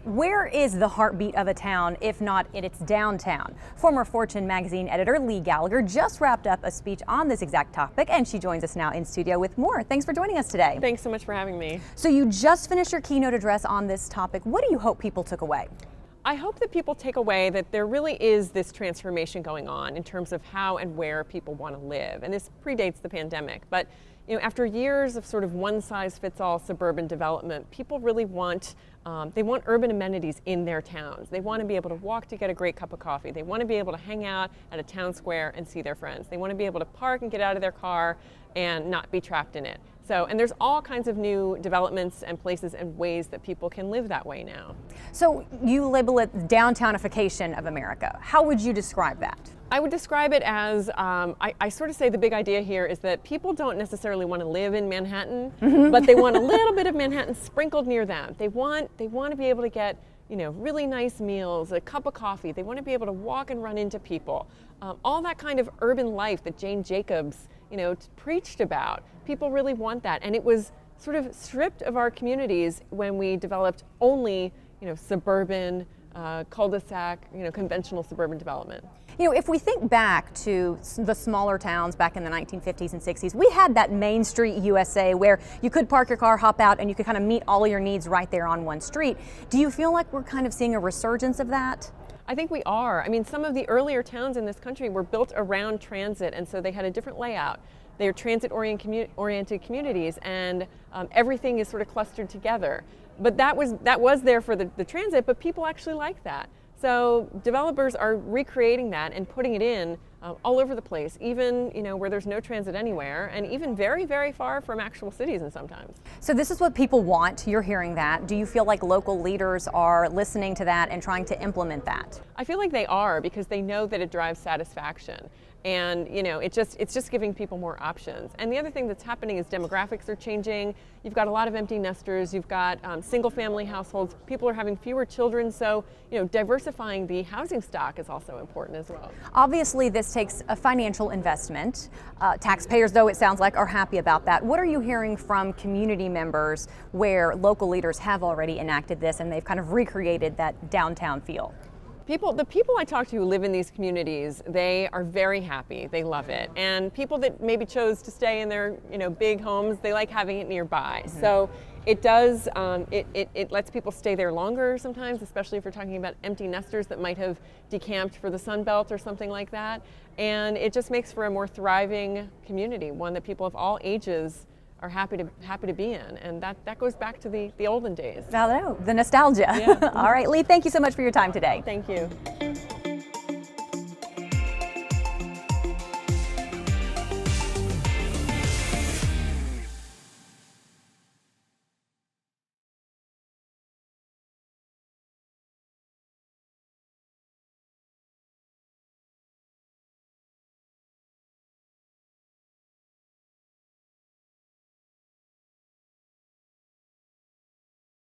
Where is the heartbeat of a town, if not in its downtown? Former Fortune magazine editor Leigh Gallagher just wrapped up a speech on this exact topic, and she joins us now in studio with more. Thanks for joining us today. Thanks so much for having me. So you just finished your keynote address on this topic. What do you hope people took away? I hope that people take away that there really is this transformation going on in terms of how and where people want to live. And this predates the pandemic. But after years of sort of one-size-fits-all suburban development, people really want they want urban amenities in their towns. They want to be able to walk to get a great cup of coffee. They want to be able to hang out at a town square and see their friends. They want to be able to park and get out of their car and not be trapped in it. And there's all kinds of new developments and places and ways that people can live that way now. So you label it Downtown-ification of America. How would you describe that? I would describe it as, I sort of say the big idea here is that people don't necessarily want to live in Manhattan, but they want a little bit of Manhattan sprinkled near them. They want to be able to get really nice meals, a cup of coffee. They want to be able to walk and run into people. All that kind of urban life that Jane Jacobs preached about. People really want that. And it was sort of stripped of our communities when we developed only suburban, cul-de-sac, conventional suburban development. If we think back to the smaller towns back in the 1950s and 60s, we had that Main Street USA where you could park your car, hop out, and you could kind of meet all your needs right there on one street. Do you feel like we're kind of seeing a resurgence of that? I think we are. I mean, some of the earlier towns in this country were built around transit, and so they had a different layout. They're transit-oriented communities, and everything is sort of clustered together. But that was there for the transit, but people actually like that. So developers are recreating that and putting it in all over the place, even where there's no transit anywhere, and even very, very far from actual cities and sometimes. So this is what people want. You're hearing that. Do you feel like local leaders are listening to that and trying to implement that? I feel like they are, because they know that it drives satisfaction. And it's just giving people more options. And the other thing that's happening is demographics are changing. You've got a lot of empty nesters. You've got single-family households. People are having fewer children, so diversifying the housing stock is also important as well. Obviously, this takes a financial investment. Taxpayers, though, it sounds like, are happy about that. What are you hearing from community members where local leaders have already enacted this and they've kind of recreated that downtown feel? The people I talk to who live in these communities, they are very happy. They love it. And people that maybe chose to stay in their big homes, they like having it nearby. Mm-hmm. So it does, it lets people stay there longer sometimes, especially if you're talking about empty nesters that might have decamped for the Sun Belt or something like that. And it just makes for a more thriving community, one that people of all ages are happy to be in, and that goes back to the olden days. I know, the nostalgia. Yeah. All right, Leigh, thank you so much for your time today. Thank you.